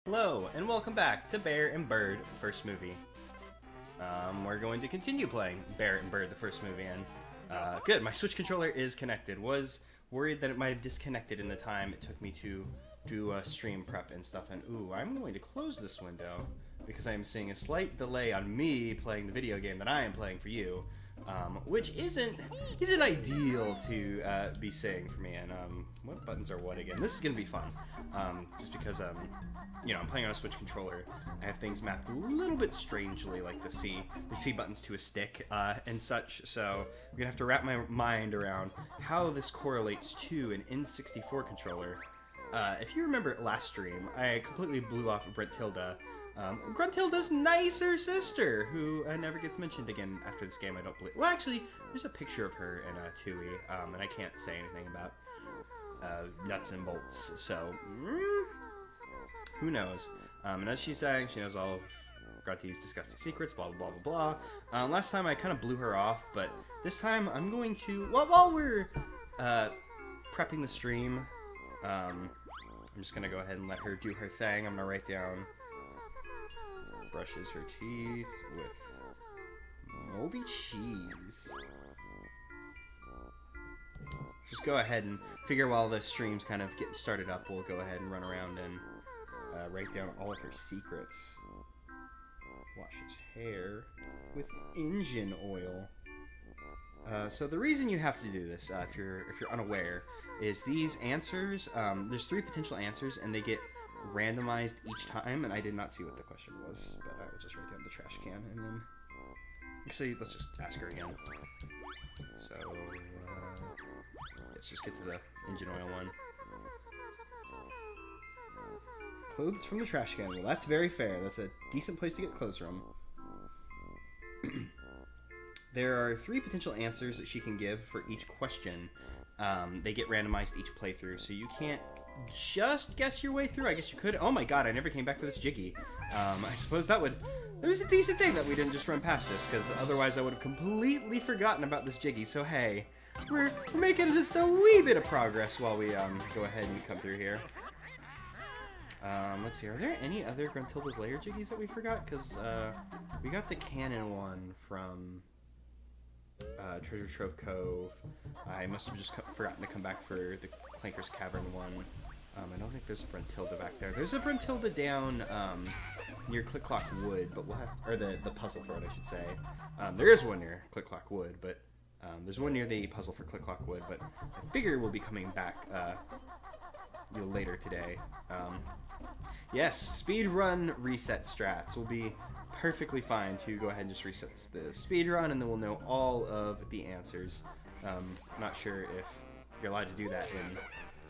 Hello, and welcome back to Bear and Bird, the first movie. We're going to continue playing Bear and Bird, the first movie, and good, my Switch controller is connected. Was worried that it might have disconnected in the time it took me to do stream prep and stuff, and ooh, I'm going to close this window because I am seeing a slight delay on me playing the video game that I am playing for you, which isn't ideal to be saying for me, and what buttons are what again? This is going to be fun, just because, you know, I'm playing on a Switch controller. I have things mapped a little bit strangely, like the C buttons to a stick and such. So I'm gonna have to wrap my mind around how this correlates to an N64 controller. If you remember last stream, I completely blew off Brentilda, Gruntilda's nicer sister, who never gets mentioned again after this game. I don't believe. Well, actually, there's a picture of her in Tui, and I can't say anything about nuts and bolts. So. Who knows? And as she's saying, she knows all of Grunty's disgusting secrets, blah, blah, blah, blah, blah. Last time I kind of blew her off, but this time I'm going to, while we're prepping the stream, I'm just going to go ahead and let her do her thing. I'm going to write down, brushes her teeth with moldy cheese. Just go ahead and figure while the stream's kind of getting started up, we'll go ahead and run around and write down all of her secrets. Washes hair with engine oil. So the reason you have to do this, if you're unaware, is these answers. There's 3 potential answers, and they get randomized each time. And I did not see what the question was, but I will just write down the trash can, and then actually let's just ask her again. So let's just get to the engine oil one. Clothes from the trash can. Well, that's very fair. That's a decent place to get clothes from. There are 3 potential answers that she can give for each question. They get randomized each playthrough, so you can't just guess your way through. I guess you could. Oh my god, I never came back for this Jiggy. I suppose that was a decent thing that we didn't just run past this, because otherwise I would have completely forgotten about this Jiggy. So hey, we're making just a wee bit of progress while we go ahead and come through here. Let's see, are there any other Gruntilda's Lair Jiggies that we forgot? Because, we got the cannon one from, Treasure Trove Cove. I must have just forgotten to come back for the Clanker's Cavern one. I don't think there's a Brentilda back there. There's a Brentilda down, near Click Clock Wood, but we'll have, or the puzzle for it, I should say. There is one near Click Clock Wood, but, there's one near the puzzle for Click Clock Wood, but I figure we'll be coming back, later today. Yes, speedrun reset strats will be perfectly fine to go ahead and just reset the speedrun, and then we'll know all of the answers. Not sure if you're allowed to do that in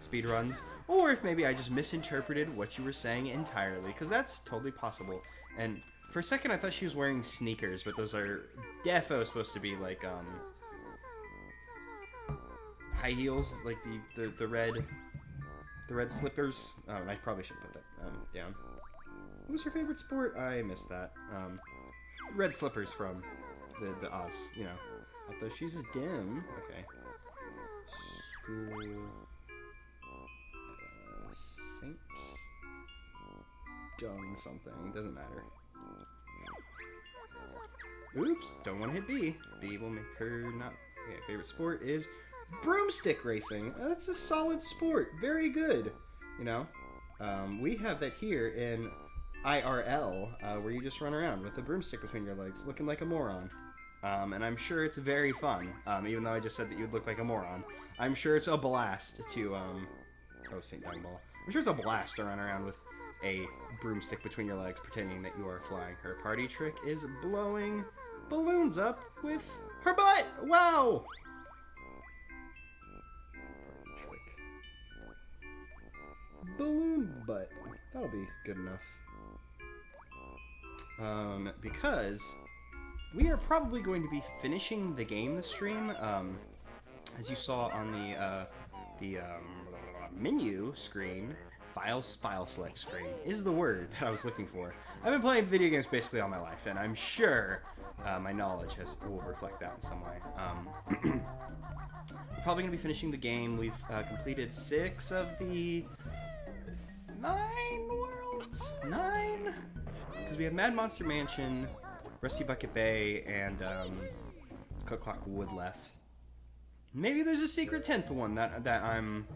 speedruns, or if maybe I just misinterpreted what you were saying entirely, because that's totally possible. And for a second I thought she was wearing sneakers, but those are defo supposed to be like high heels, like the red slippers. I probably should put that down. What was her favorite sport? I missed that. Red slippers from the Oz, you know. Although she's a dim. Okay. School. Saint. Dung something. Doesn't matter. Oops. Don't want to hit B. B will make her not. Okay, favorite sport is broomstick racing. That's a solid sport. Very good. You know, we have that here in IRL, where you just run around with a broomstick between your legs, looking like a moron. And I'm sure it's very fun. Even though I just said that you'd look like a moron, I'm sure it's a blast to oh, St. Dungball. I'm sure it's a blast to run around with a broomstick between your legs, pretending that you are flying. Her party trick is blowing balloons up with her butt. Wow. Balloon butt. That'll be good enough. Because we are probably going to be finishing the game this stream. As you saw on the menu screen, file select screen is the word that I was looking for. I've been playing video games basically all my life, and I'm sure my knowledge will reflect that in some way. We're probably going to be finishing the game. We've completed 6 of the 9 world 8, 9? Because we have Mad Monster Mansion, Rusty Bucket Bay, and Click Clock Wood left. Maybe there's a secret 10th one that I'm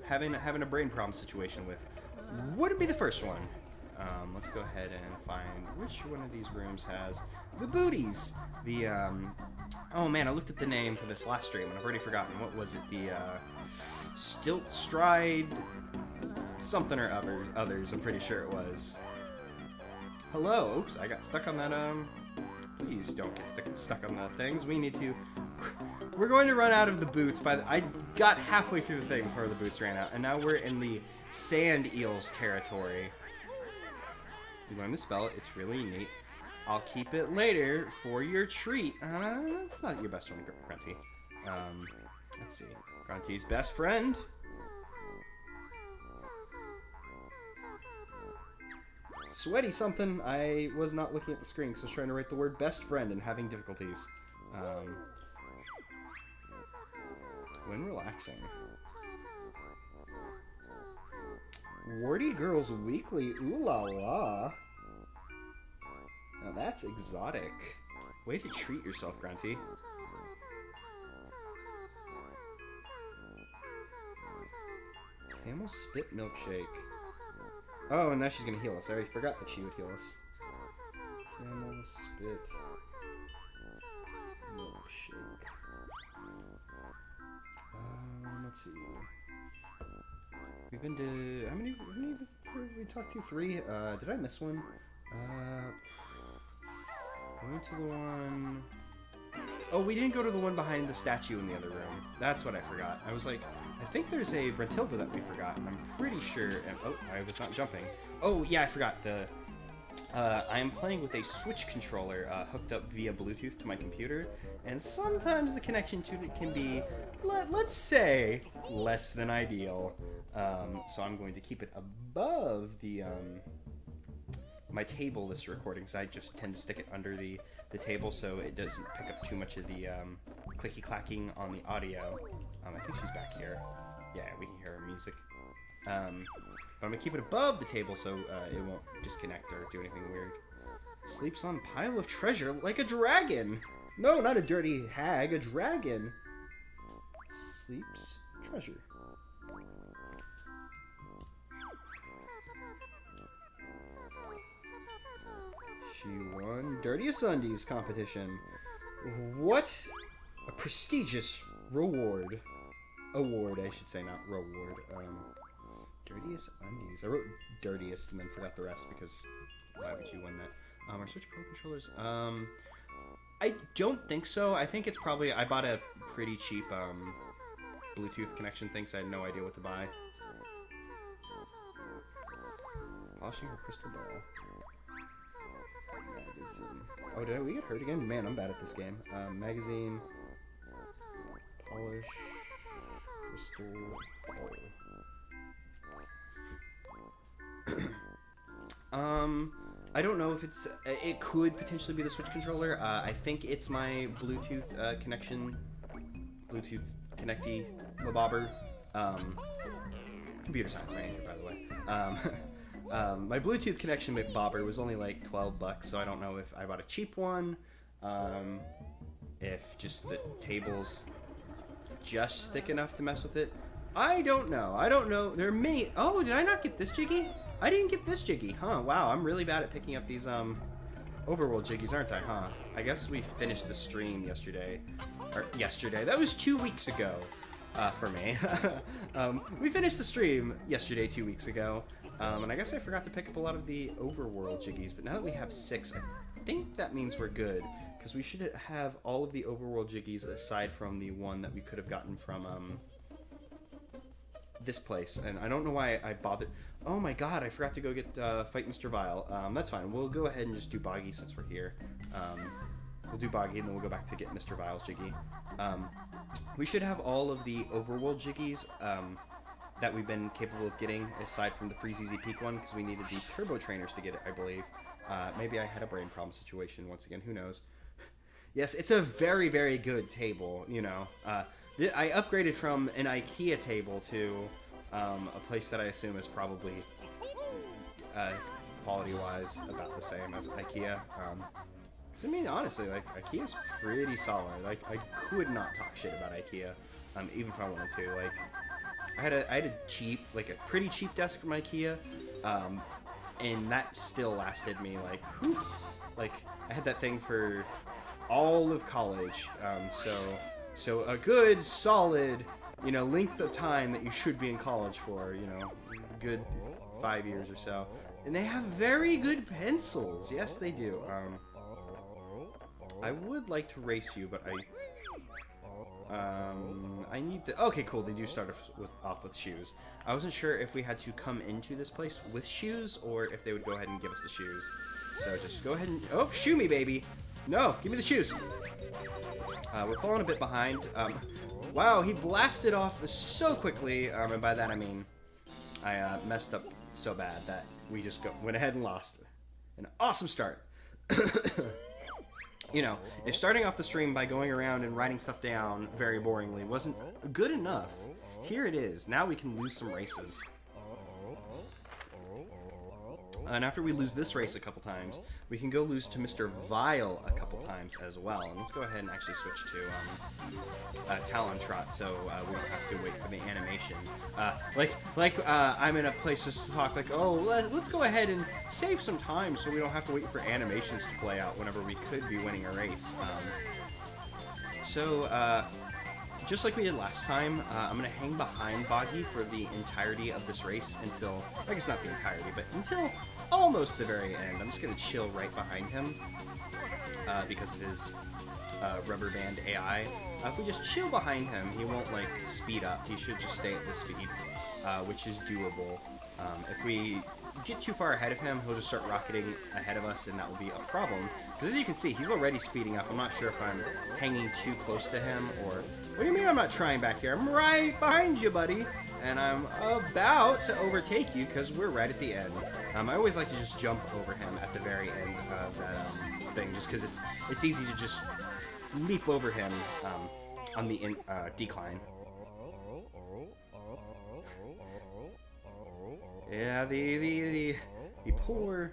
having a brain problem situation with. Wouldn't be the first one. Let's go ahead and find which one of these rooms has the booties. The oh man, I looked at the name for this last stream and I've already forgotten. What was it? The Stilt Stride something or others. I'm pretty sure it was. Hello. Oops, I got stuck on that. Please don't get stuck on the things. We need to. We're going to run out of the boots. I got halfway through the thing before the boots ran out, and now we're in the sand eels territory. You learn to spell it. It's really neat. I'll keep it later for your treat. It's not your best one, Grunty. Let's see. Grunty's best friend. Sweaty something. I was not looking at the screen, so I was trying to write the word best friend and having difficulties. When relaxing. Warty Girls Weekly. Ooh la la. Now that's exotic. Way to treat yourself, Grunty. Camel Spit Milkshake. Oh, and now she's gonna heal us. I already forgot that she would heal us. Camel Spit Milkshake. Let's see. We've been to... How many have we talked to? 3? Did I miss one? We went to the one... Oh, we didn't go to the one behind the statue in the other room. That's what I forgot. I was like, I think there's a Brentilda that we forgot. I'm pretty sure... And, oh, I was not jumping. Oh, yeah, I forgot. I am playing with a Switch controller hooked up via Bluetooth to my computer, and sometimes the connection to it can be, let's say, less than ideal. So I'm going to keep it above the my table this recording, because I just tend to stick it under the table so it doesn't pick up too much of the clicky clacking on the audio. I think she's back here. Yeah, we can hear her music. But I'm gonna keep it above the table so it won't disconnect or do anything weird. Sleeps on pile of treasure like a dragon. No, not a dirty hag, a dragon. Sleeps treasure. She won Dirtiest Undies competition. What a prestigious reward. Award, I should say, not reward. Dirtiest Undies. I wrote dirtiest and then forgot the rest because why would you win that? Our Switch Pro controllers. I don't think so. I think it's probably, I bought a pretty cheap Bluetooth connection thing, so I had no idea what to buy. Polishing her crystal ball. Magazine. Oh, did we get hurt again? Man, I'm bad at this game. Magazine. Polish. Crystal ball. I don't know if it's... It could potentially be the Switch controller. I think it's my Bluetooth connection. Bluetooth connectee bobber. Computer science major, by the way. My Bluetooth connection bobber was only like $12, so I don't know if I bought a cheap one. If just the table's just thick enough to mess with it. I don't know. There are many... Oh, did I not get this jiggy? I didn't get this jiggy, huh? Wow, I'm really bad at picking up these, overworld jiggies, aren't I, huh? I guess we finished the stream yesterday. Or, yesterday. That was 2 weeks ago, for me. We finished the stream yesterday, 2 weeks ago. And I guess I forgot to pick up a lot of the overworld jiggies, but now that we have 6, I think that means we're good. Because we should have all of the overworld jiggies aside from the one that we could have gotten from, this place, and I don't know why I bothered. Oh my god, I forgot to go get fight Mr. Vile. That's fine. We'll go ahead and just do Boggy since we're here. We'll do Boggy and then we'll go back to get Mr. Vile's Jiggy. We should have all of the overworld Jiggies that we've been capable of getting, aside from the Freeze Easy Peak one, because we needed the Turbo Trainers to get it, I believe. Maybe I had a brain problem situation once again. Who knows? Yes, it's a very, very good table, you know. I upgraded from an IKEA table to a place that I assume is probably quality-wise, about the same as IKEA. 'Cause I mean, honestly, like, IKEA's pretty solid. Like, I could not talk shit about IKEA, even if I wanted to. Like, I had a cheap, like, a pretty cheap desk from IKEA, and that still lasted me, like, whew, like, I had that thing for all of college, so a good, solid, you know, length of time that you should be in college for, you know, a good 5 years or so. And they have very good pencils. Yes, they do. I would like to race you, but I need the... Okay, cool. They do start off with shoes. I wasn't sure if we had to come into this place with shoes, or if they would go ahead and give us the shoes. So just go ahead and... Oh, shoe me, baby! No, give me the shoes! We're falling a bit behind. Wow, he blasted off so quickly, and by that I mean I messed up so bad that we just went ahead and lost. An awesome start. You know, if starting off the stream by going around and writing stuff down very boringly wasn't good enough, here it is. Now we can lose some races. And after we lose this race a couple times, we can go lose to Mr. Vile a couple times as well. And let's go ahead and actually switch to Talon Trot, so we don't have to wait for the animation. I'm in a place just to talk like, oh, let's go ahead and save some time so we don't have to wait for animations to play out whenever we could be winning a race. Just like we did last time, I'm going to hang behind Boggy for the entirety of this race until, I guess not the entirety, but until almost the very end. I'm just going to chill right behind him because of his rubber band AI. If we just chill behind him, he won't, like, speed up. He should just stay at this speed, which is doable. If we get too far ahead of him, he'll just start rocketing ahead of us, and that will be a problem. Because as you can see, he's already speeding up. I'm not sure if I'm hanging too close to him or... What do you mean I'm not trying back here? I'm right behind you, buddy. And I'm about to overtake you because we're right at the end. I always like to just jump over him at the very end of that thing, just because it's easy to just leap over him on the decline. Yeah, the poor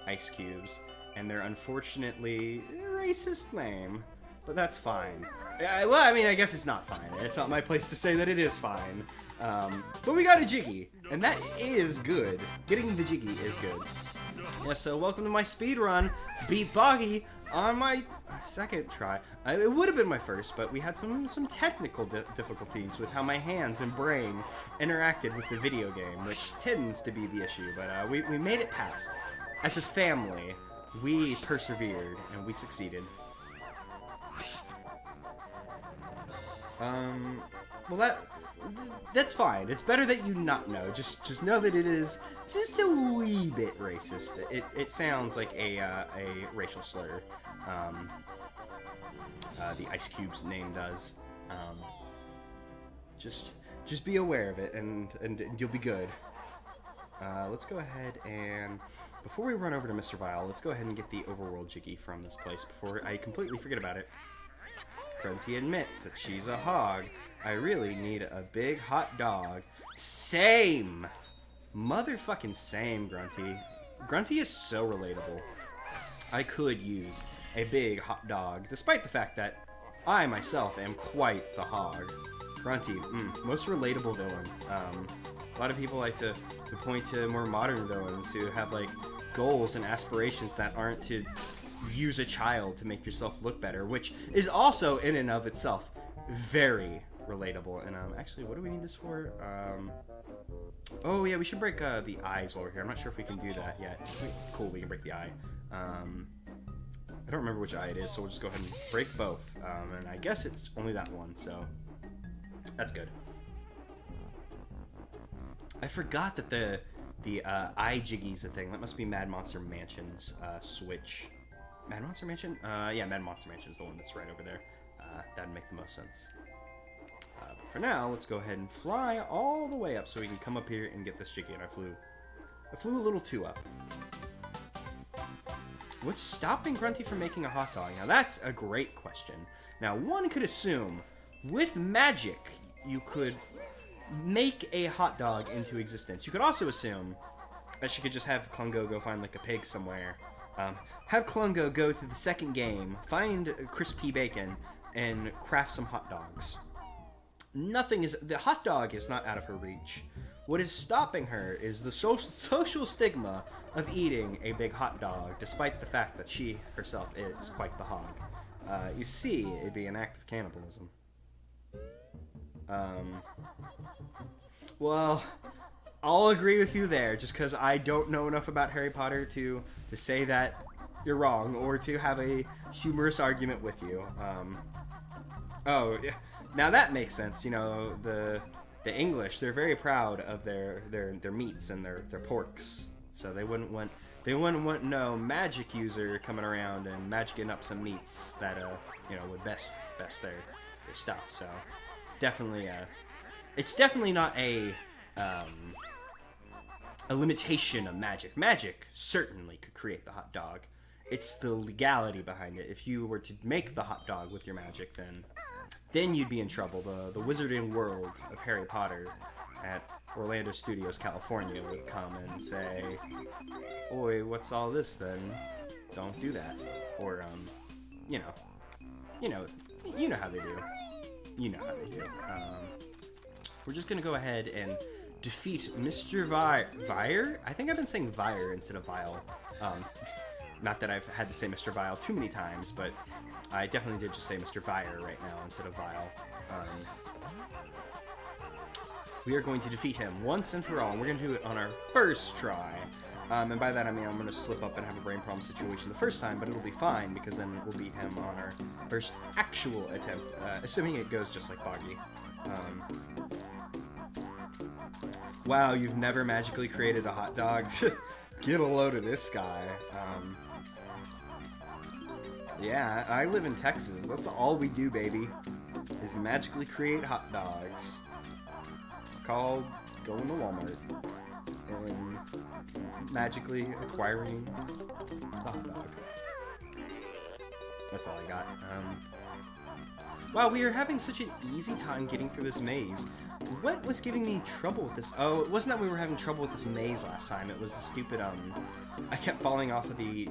ice cubes and their unfortunately racist name. But that's fine. Well, I mean, I guess it's not fine. It's not my place to say that it is fine. But we got a Jiggy, and that is good. Getting the Jiggy is good. Yeah, so welcome to my speed run. Beat Boggy on my second try. It would have been my first, but we had some technical difficulties with how my hands and brain interacted with the video game, which tends to be the issue. But we made it past. As a family, we persevered, and we succeeded. Well, that's fine. It's better that you not know. Just know that it is just a wee bit racist. It sounds like a racial slur. The Ice Cube's name does. Just be aware of it, and you'll be good. Let's go ahead and before we run over to Mr. Vile, let's go ahead and get the overworld Jiggy from this place before I completely forget about it. Grunty admits that she's a hog. I really need a big hot dog. Same! Motherfucking same, Grunty. Grunty is so relatable. I could use a big hot dog, despite the fact that I myself am quite the hog. Grunty, most relatable villain. A lot of people like to point to more modern villains who have, like, goals and aspirations that aren't to use a child to make yourself look better, which is also in and of itself very relatable. And actually, what do we need this for? Oh yeah, we should break the eyes while we're here. I'm not sure if we can do that yet. Cool, we can break the eye. I don't remember which eye it is, so we'll just go ahead and break both. And I guess it's only that one, so that's good. I forgot that the eye Jiggy's a thing. That must be Mad Monster Mansion's Switch. Mad Monster Mansion? Yeah, Mad Monster Mansion is the one that's right over there. That'd make the most sense. But for now, let's go ahead and fly all the way up so we can come up here and get this Jiggy. And I flew a little too up. What's stopping Grunty from making a hot dog? Now that's a great question. Now one could assume, with magic, you could make a hot dog into existence. You could also assume that she could just have Klungo go find like a pig somewhere. Have Klungo go to the second game, find crispy bacon, and craft some hot dogs. The hot dog is not out of her reach. What is stopping her is the social stigma of eating a big hot dog, despite the fact that she herself is quite the hog. You see, it'd be an act of cannibalism. Well, I'll agree with you there, just because I don't know enough about Harry Potter to say that you're wrong, or to have a humorous argument with you. Oh, yeah. Now that makes sense. You know, the English, they're very proud of their meats and their porks, so they wouldn't want no magic user coming around and magicking up some meats that would best their stuff. So definitely, it's definitely not a limitation of magic. Magic certainly could create the hot dog. It's the legality behind it. If you were to make the hot dog with your magic, then you'd be in trouble. The wizarding world of Harry Potter at Orlando Studios, California would come and say, "Oi, what's all this then? Don't do that." Or, you know how they do. You know how they do. We're just gonna go ahead and defeat Mr. Vire? I think I've been saying Vire instead of Vile. Not that I've had to say Mr. Vile too many times, but I definitely did just say Mr. Vire right now instead of Vile. We are going to defeat him once and for all, and we're going to do it on our first try. And by that I mean I'm going to slip up and have a brain problem situation the first time, but it'll be fine, because then we'll beat him on our first actual attempt, assuming it goes just like Boggy. Wow, you've never magically created a hot dog? Get a load of this guy. Yeah, I live in Texas. That's all we do, baby, is magically create hot dogs. It's called going to Walmart and magically acquiring a hot dog. That's all I got. Wow, we are having such an easy time getting through this maze. What was giving me trouble with this? Oh, it wasn't that we were having trouble with this maze last time. It was the stupid, I kept falling off of the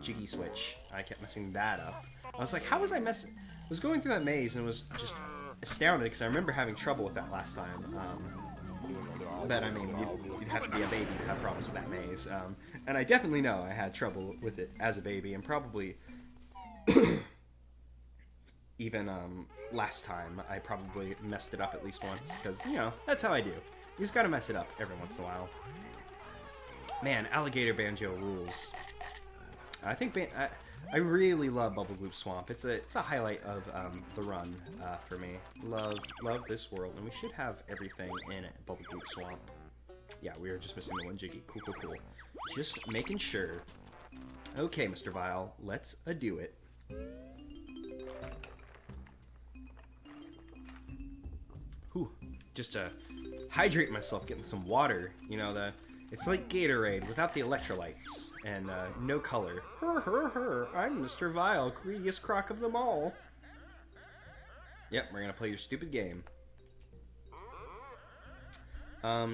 jiggy switch. I kept messing that up. I was like, how was I messing? I was going through that maze and was just astounded because I remember having trouble with that last time. But I mean, you'd have to be a baby to have problems with that maze. And I definitely know I had trouble with it as a baby, and probably even last time I probably messed it up at least once, because that's how I do. You just gotta mess it up every once in a while. Man, Alligator Banjo rules. I think I really love Bubble Gloop Swamp. It's a highlight of the run for me. Love this world, and we should have everything in Bubble Gloop Swamp. Yeah, we were just missing the one Jiggy. Cool. Just making sure. Okay, Mr. Vile, let's do it. Whew. Just to hydrate myself, getting some water. It's like Gatorade without the electrolytes and no color. I'm Mr. Vile, greediest croc of them all. Yep, we're gonna play your stupid game.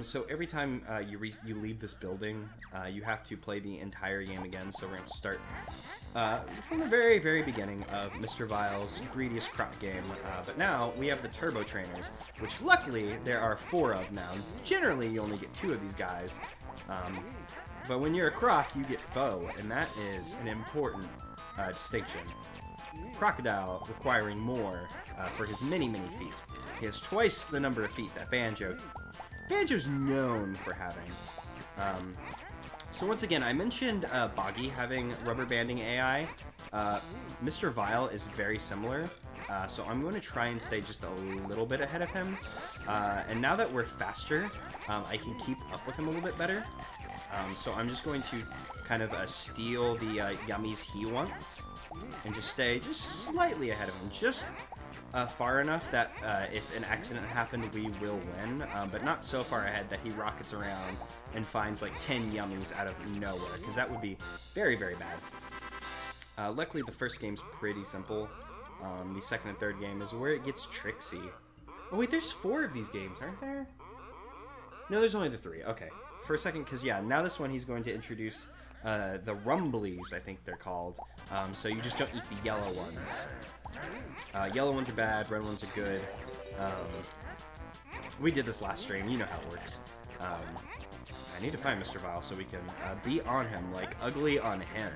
So every time you leave this building, you have to play the entire game again. So we're going to start from the very, very beginning of Mr. Vile's greediest croc game. But now we have the Turbo Trainers, which luckily there are 4 of now. Generally, you only get 2 of these guys. But when you're a croc, you get foe, and that is an important distinction. Crocodile requiring more for his many feet. He has twice the number of feet that Banjo's known for having. So once again, I mentioned Boggy having rubber banding AI. Mr. Vile is very similar, so I'm going to try and stay just a little bit ahead of him. And now that we're faster, I can keep up with him a little bit better. So I'm just going to kind of steal the yummies he wants, and just stay just slightly ahead of him, just far enough that if an accident happened, we will win, but not so far ahead that he rockets around and finds like 10 yummies out of nowhere, because that would be very, very bad. Luckily, the first game's pretty simple. The second and third game is where it gets tricksy. Oh wait, there's 4 of these games, aren't there? No, there's only the 3. Okay, for a second, because yeah, now this one he's going to introduce the rumblies, I think they're called. So you just don't eat the yellow ones. Yellow ones are bad, red ones are good. We did this last stream, you know how it works. I need to find Mr. Vile so we can be on him, like ugly on him.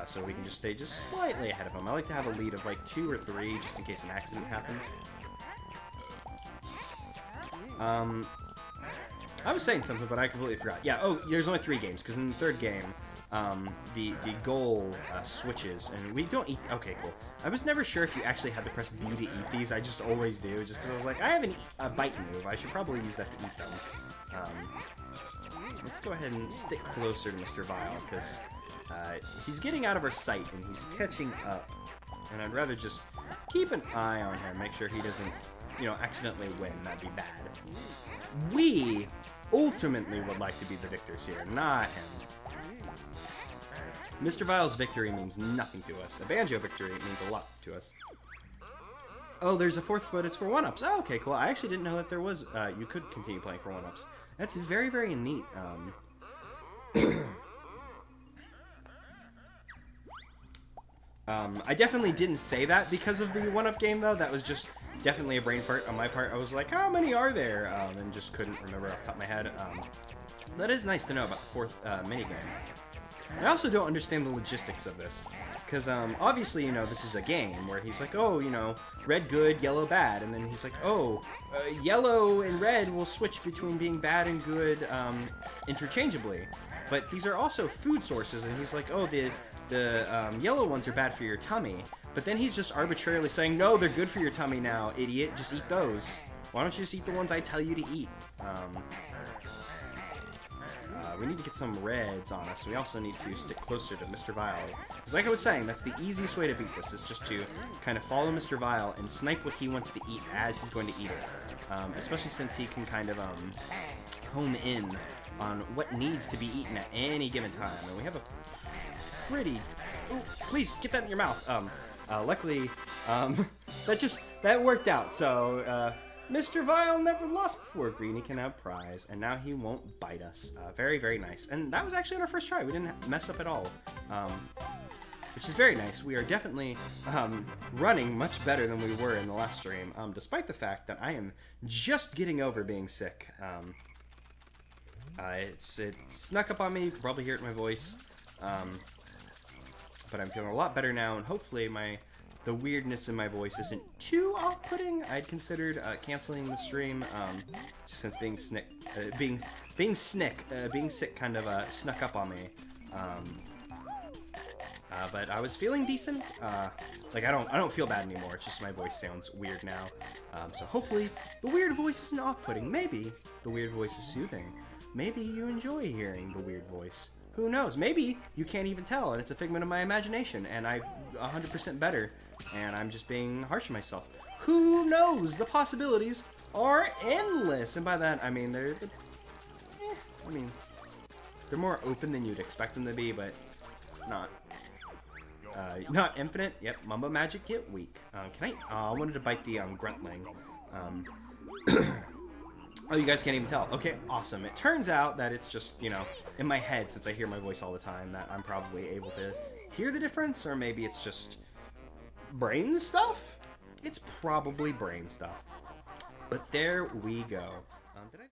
So we can just stay just slightly ahead of him. I like to have a lead of like 2 or 3 just in case an accident happens. I was saying something, but I completely forgot. Yeah, oh, there's only 3 games, because in the 3rd game, the goal switches, and we don't eat... Okay, cool. I was never sure if you actually had to press B to eat these. I just always do, just because I was like, I have a bite move. I should probably use that to eat them. Let's go ahead and stick closer to Mr. Vile, because he's getting out of our sight, and he's catching up. And I'd rather just keep an eye on him, make sure he doesn't, you know, accidentally win. That'd be bad. We ultimately would like to be the victors here, not him. Mr. Vile's victory means nothing to us. A Banjo victory means a lot to us. Oh, there's a 4th, but it's for 1-ups. Oh, okay, cool. I actually didn't know that there was, you could continue playing for 1-ups. That's very, very neat. I definitely didn't say that because of the 1-up game, though. That was just definitely a brain fart on my part. I was like, how many are there? And just couldn't remember off the top of my head. That is nice to know about the 4th minigame. I also don't understand the logistics of this. Because, obviously, you know, this is a game where he's like, oh, you know, red good, yellow bad. And then he's like, oh, yellow and red will switch between being bad and good interchangeably. But these are also food sources. And he's like, oh, the yellow ones are bad for your tummy. But then he's just arbitrarily saying, no, they're good for your tummy now, idiot. Just eat those. Why don't you just eat the ones I tell you to eat? We need to get some reds on us. We also need to stick closer to Mr. Vile. Because like I was saying, that's the easiest way to beat this, is just to kind of follow Mr. Vile and snipe what he wants to eat as he's going to eat it. Especially since he can kind of home in on what needs to be eaten at any given time. And we have a pretty... Ooh, please, get that in your mouth. Luckily, that worked out. So, Mr. Vile never lost before. Greenie can have prize, and now he won't bite us. Very, very nice. And that was actually on our first try. We didn't mess up at all, which is very nice. We are definitely running much better than we were in the last stream, despite the fact that I am just getting over being sick. It snuck up on me. You can probably hear it in my voice. But I'm feeling a lot better now, and hopefully the weirdness in my voice isn't too off-putting. I'd considered canceling the stream, just since being sick kind of snuck up on me. But I was feeling decent. Like I don't feel bad anymore. It's just my voice sounds weird now. So hopefully the weird voice isn't off-putting. Maybe the weird voice is soothing. Maybe you enjoy hearing the weird voice. Who knows? Maybe you can't even tell, and it's a figment of my imagination, and I'm 100% better, and I'm just being harsh on myself. Who knows? The possibilities are endless, and by that I mean they're more open than you'd expect them to be, but not infinite. Yep, Mumbo Magic get weak. I wanted to bite the Gruntling. Oh, you guys can't even tell. Okay, awesome. It turns out that it's just, you know, in my head, since I hear my voice all the time, that I'm probably able to hear the difference, or maybe it's just brain stuff? It's probably brain stuff. But there we go.